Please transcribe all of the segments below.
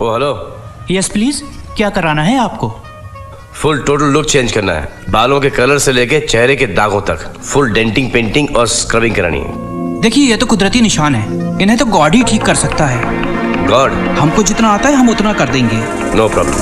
O hello. Yes please, क्या कराना है आपको? फुल टोटल लुक चेंज करना है। बालों के कलर से लेके चेहरे के दागों तक फुल डेंटिंग, पेंटिंग और स्क्रबिंग करानी है। देखिए, ये तो कुदरती निशान है, इन्हें तो गॉड ही ठीक कर सकता है। गॉड? हमको जितना आता है हम उतना कर देंगे। No problem.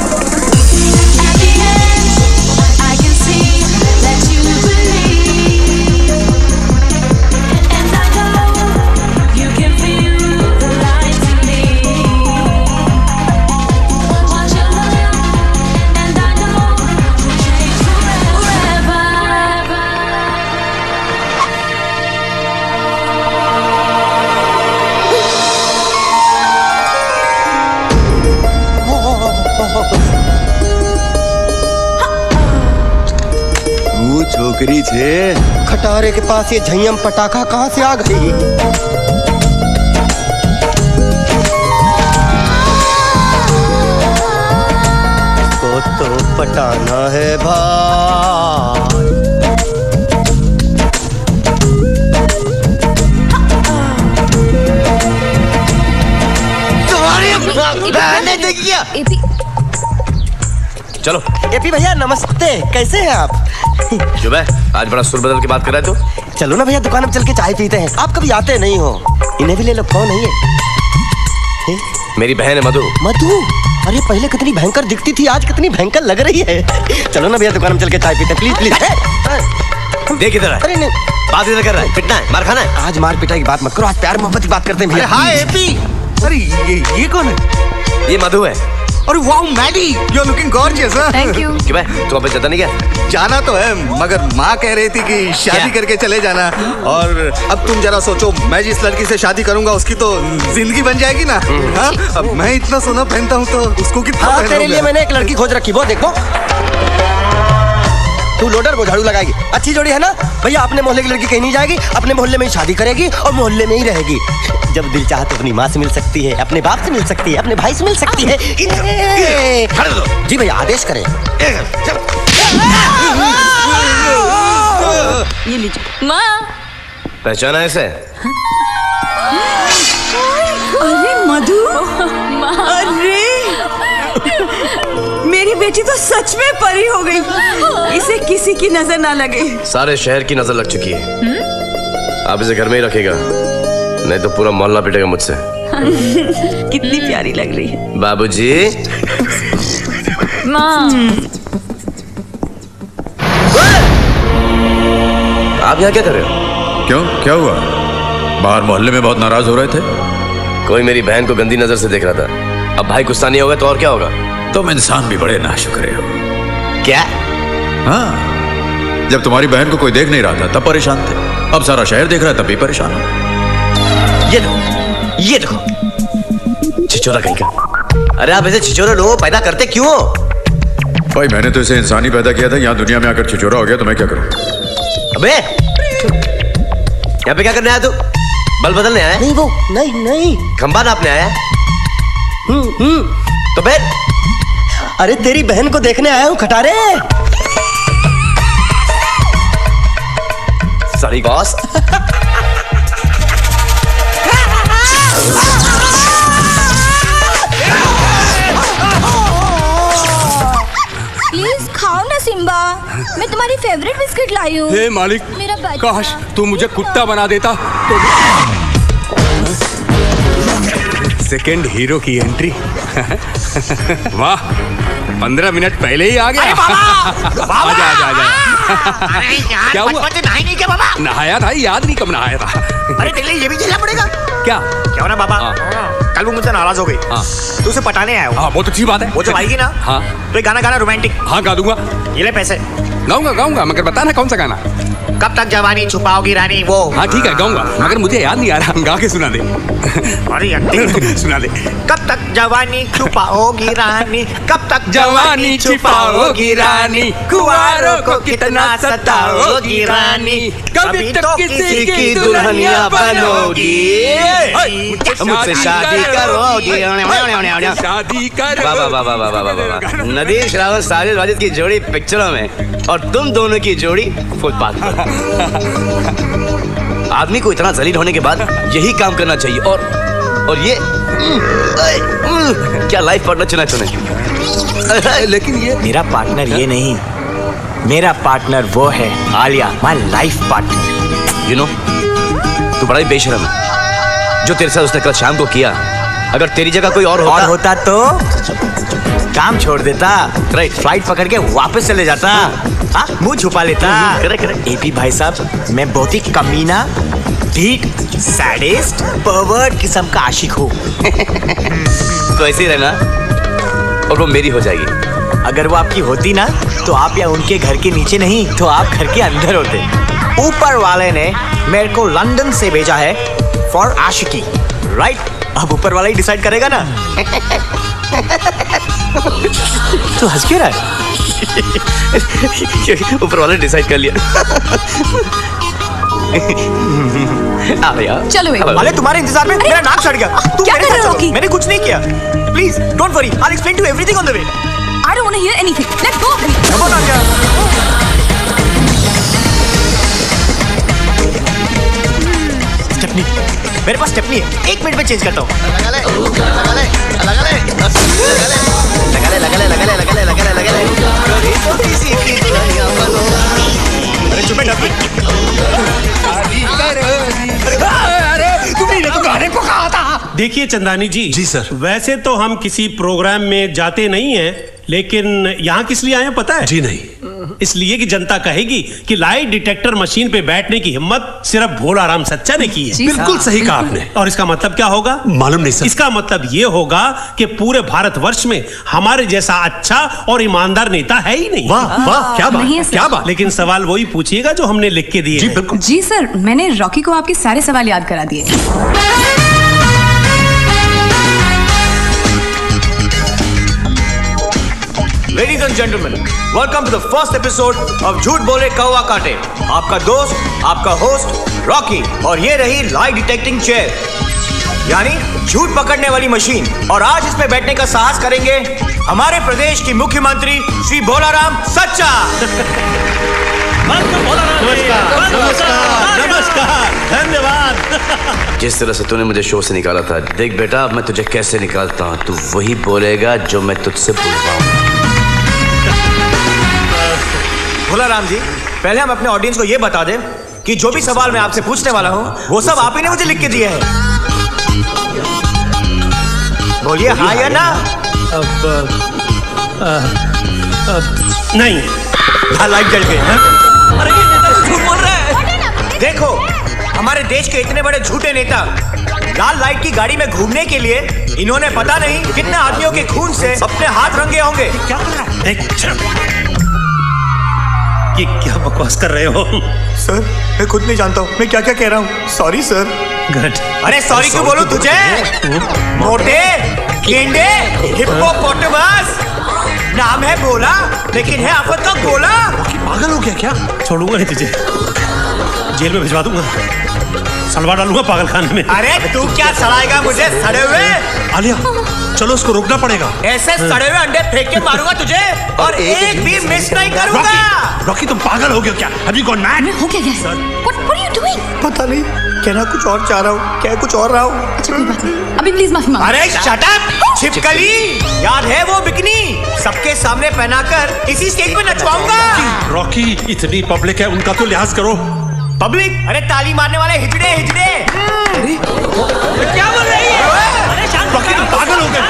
छोकरी छे, खटारे के पास ये झय्यम पटाखा कहाँ से आ गई? इसको तो पटाना है भाई। तुम्हारी बहन ने किया। चलो। एपी भैया नमस्ते, कैसे हैं आप? जो है, आज बड़ा सुर बदल के बात कर रहा है तो? चलो ना भैया, दुकान में चल के चाय पीते हैं। आप कभी आते नहीं हो। इन्हें भी ले लो। कौन है ये? मेरी बहन है मधु। मधु? अरे पहले कितनी भयंकर दिखती थी, आज कितनी भयंकर लग रही है। चलो ना भैया, दुकान में चल के चाय पीते हैं, प्लीज प्लीज। देख इधर। अरे नहीं, बात इधर कर रहा है, पिटना है, मार खाना है। आज मार पिटाई की बात मत करो, आज प्यार मोहब्बत की बात करते हैं भैया। Hi AP. अरे ये कौन है? ये मधु है। अरे wow Maddy, you are looking gorgeous. Thank you. क्यों भाई, तू वापस जाता नहीं क्या? जाना तो है, मगर माँ कह रही थी कि शादी करके चले जाना। और अब तुम जरा सोचो, मैं जिस लड़की से शादी करूंगा उसकी तो जिंदगी बन जाएगी ना। हाँ? अब मैं इतना सोना पहनता हूँ तो उसको कितना हाँ, पहनूंगा? तेरे लिए मैंने एक लड़की खोज रखी, वो देखो। तू लोडर, वो झाड़ू लगाएगी। अच्छी जोड़ी है ना भैया? अपने मोहल्ले की लड़की कहीं नहीं जाएगी, अपने मोहल्ले में ही शादी करेगी और मोहल्ले में ही रहेगी। जब दिल चाहे तो अपनी माँ से मिल सकती है, अपने बाप से मिल सकती है, अपने भाई से मिल सकती है। जी भैया, आदेश करें। ये लीजिए। माँ, पहचाना इसे? अरे मधु, अरे मेरी बेटी तो सच में परी हो गई। इसे किसी की नजर ना लगे। सारे शहर की नजर लग चुकी है। आप इसे घर में ही रखेगा, नहीं तो पूरा मोहल्ला पिटेगा मुझसे। कितनी प्यारी लग रही है। बाबूजी। माँ। आप यहाँ क्या कर रहे हो? क्यों, क्या हुआ? बाहर मोहल्ले में बहुत नाराज हो रहे थे। कोई मेरी बहन को गंदी नजर से देख रहा था। अब भाई गुस्सा नहीं होगा तो और क्या होगा? तुम इंसान भी बड़े नाशुक्रे हो। क्या? हाँ, जब तुम्हारी बहन को कोई देख नहीं रहा था तब परेशान थे, अब सारा शहर देख रहा है तब भी परेशान हो। ये देखो, ये देखो, छिचोरा कहीं का। अरे आप ऐसे छिचोरे लोग पैदा करते क्यों हो? भाई मैंने तो इसे इंसान ही पैदा किया था, यहाँ दुनिया में आकर छिचोरा हो गया तो मैं क्या करूं? अबे, यहाँ पे क्या करने आया तू? बल बदलने आया? नहीं वो, नहीं। खंबा नापने आया? तो फिर? अरे तेरी बहन को देखने आया हूँ खटारे। Sorry boss. प्लीज खाओ ना सिम्बा, मैं तुम्हारी फेवरेट बिस्किट लाई हूँ। हे मालिक, मेरा बच्चा। काश तू मुझे कुत्ता बना देता तो। सेकंड हीरो की एंट्री। वाह, 15 मिनट पहले ही आ गया। आजा। क्या हुआ? नहाई नहीं क्या बाबा? नहाया था, याद नहीं कब नहाया था। अरे तेरे लिए ये भी झेलना पड़ेगा क्या? क्या ना बाबा, कल वो मुझसे नाराज हो गई। तू उसे पटाने आया हो। हाँ, बहुत अच्छी बात है। वो जब आएगी ना, हाँ, तो एक गाना गाना रोमांटिक। हाँ गा दूंगा। ये ले पैसे। गाऊंगा, मगर बताना कौन सा गाना? कब तक जवानी छुपाओगी रानी, वो। हाँ ठीक है, गाऊंगा, मगर मुझे याद नहीं आ रहा। गा के सुना दे। अरे यार, सुना दे। कब तक जवानी छुपाओगी रानी, कब तक जवानी छुपाओगी रानी, कुंवारों को कितना सताओगी रानी, कभी तो किसी की दुल्हनिया बनोगी, मुझसे शादी करोगी। शादी करो। वाह। नदीर श्रावण साजिद वाजिद की जोड़ी पिक्चरों में और तुम दोनों की जोड़ी फुटपाथ पर। आदमी को इतना जलील होने के बाद यही काम करना चाहिए। और ये क्या लाइफ पार्टनर चुना तूने? लेकिन ये मेरा पार्टनर ये नहीं, मेरा पार्टनर वो है Alia, my life partner. You know, तू बड़ा ही बेशरम है। जो तेरे साथ उसने कल शाम को किया, अगर तेरी जगह कोई और होता तो काम छोड़ देता, राइट, फ्लाइट पकड़ के वापस चले जाता, मुंह छुपा लेता। करेक्ट। एपी भाई साहब, मैं बहुत ही कमीना, ढीठ, सैडिस्ट, परवर्ट किस्म का आशिक हूँ। तो ऐसे ही रहना और वो मेरी हो जाएगी। अगर वो आपकी होती ना, तो आप या उनके घर के नीचे नहीं, तो आप घर के अंदर होते। ऊपर वाले ने मेरे को लंदन से भेजा है फॉर आशिकी, राइट? अब ऊपर वाला ही डिसाइड करेगा ना। तो हंस क्यों रहा है? ऊपर वाले डिसाइड कर लिया। चलो एक वाले तुम्हारे इंतजार में मेरा नाक सड़ गया। तुम क्या मेरे कर रहे साथ हो, चलो। रॉकी? मैंने कुछ नहीं किया। Please don't worry, I will explain to everything on the way. I don't want to hear anything. Let's go. Come on Alia. Stepney, मेरे पास स्टेपनी है, 1 मिनट में चेंज करता हूँ। अरे चुप है, देखिए चंदानी जी सर। वैसे तो हम किसी प्रोग्राम में जाते नहीं हैं, लेकिन यहाँ किस लिए आए हैं पता है? जी नहीं। इसलिए कि जनता कहेगी कि लाई डिटेक्टर मशीन पे बैठने की हिम्मत सिर्फ भोला राम सच्चा ने की है। बिल्कुल सही कहा आपने। और इसका मतलब क्या होगा? मालूम नहीं सर। इसका मतलब ये होगा कि पूरे भारतवर्ष में हमारे जैसा अच्छा और ईमानदार नेता है ही नहीं। वाह वाह, क्या नहीं है बात, सर। क्या बात। लेकिन सवाल वही पूछिएगा जो हमने लिख के दिए जी हैं। बिल्कुल। जी सर, मैंने रॉकी को आपके सारे सवाल याद करा दिए। Ladies and gentlemen, welcome to the first episode of झूठ बोले कौवा काटे। आपका दोस्त, आपका होस्ट रॉकी, और ये रही लाई डिटेक्टिंग चेयर, यानी झूठ पकड़ने वाली मशीन। और आज इसमें बैठने का साहस करेंगे हमारे प्रदेश की मुख्यमंत्री श्री भोलाराम सच्चा। नमस्कार, धन्यवाद। जिस तरह से तूने मुझे शो से निकाला था, देख बेटा अब मैं तुझे कैसे निकालता हूँ। तू वही बोलेगा जो मैं तुझसे बोलवाऊँ। भोलाराम जी, पहले हम अपने ऑडियंस को ये बता दें कि जो भी सवाल मैं आपसे पूछने वाला हूँ, वो सब आप ही ने मुझे लिख के दिए हैं। बोलिए हाँ या ना। नहीं। लाइट जल गई। अरे ये नेता तो झूठ बोल रहा है। देखो, हमारे देश के इतने बड़े झूठे नेता लाल लाइट की गाड़ी में घूमने के लिए इन्होंने पता नहीं कितने आदमियों के खून से अपने हाथ रंगे होंगे। क्या कर रहा है? ये क्या बकवास कर रहे हो? सर, मैं खुद नहीं जानता हूँ मैं क्या क्या कह रहा हूँ। Sorry sir. गुड। अरे सॉरी क्यों बोलूं तुझे? मोटे, गेंडे, हिप्पोपोटामस, नाम है भोला, लेकिन है आफत का गोला। पागल हो गया क्या? छोड़ूंगा नहीं तुझे, जेल में भिजवा दूंगा, सलवा डालूंगा पागल खाने में। अरे तू क्या सड़ाएगा मुझे सड़े हुए? आलिया, चलो उसको रोकना पड़ेगा। ऐसे सड़े हुए अंडे फेंक के मारूंगा तुझे और एक भी मिस नहीं करूंगा। रॉकी तुम पागल हो गया क्या? Have you gone mad? हो क्या गया? What are you doing? पता नहीं, कहना कुछ और चाह रहा हूँ, क्या कुछ और रहा हूँ। अच्छा कोई बात नहीं, अभी प्लीज माफी मांगो। अरे शट अप, छिपकली। याद है वो बिकनी सबके सामने पहनाकर इसी स्टेज पे नचवाऊंगा। रॉकी, इतनी पब्लिक है, उनका तो लिहाज करो। पब्लिक? अरे ताली मारने वाले हिजड़े हिजड़े। क्या बोल रही है? रॉकी तुम पागल हो गए।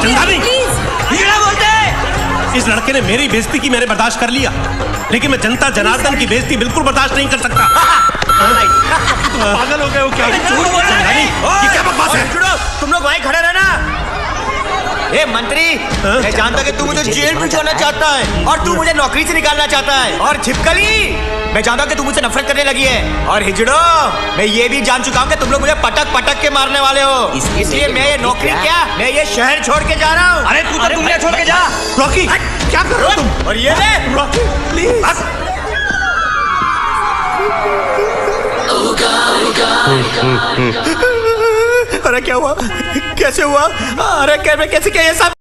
चंदानी, हिजड़ा बोलते हैं। इस लड़के ने मेरी बेइज्जती की, मैंने बर्दाश्त कर लिया, लेकिन मैं जनता जनार्दन की बेइज्जती बिल्कुल बर्दाश्त नहीं कर सकता। पागल हो गए हो क्या? झूठ बोल रहा है। ये क्या बकवास है? तुम लोग वहीं खड़े रहना। ए मंत्री, मैं जानता कि तू मुझे जेल भिजवाना चाहता है और तू मुझे नौकरी से निकालना चाहता है। और छिपकली, मैं जानता हूँ कि तू मुझसे नफरत करने लगी है। और हिजड़ो, मैं ये भी जान चुका हूँ कि तुम लोग मुझे पटक पटक के मारने वाले हो। इसलिए मैं ये नौकरी क्या, मैं ये शहर छोड़ के जा रहा हूँ। अरे तू तो दुनिया छोड़ के जा। रॉकी, क्या कर रहे हो तुम? और ये ले रॉकी, प्लीज। अरे क्या हुआ? कैसे हुआ? अरे कैसे क्या ये सब?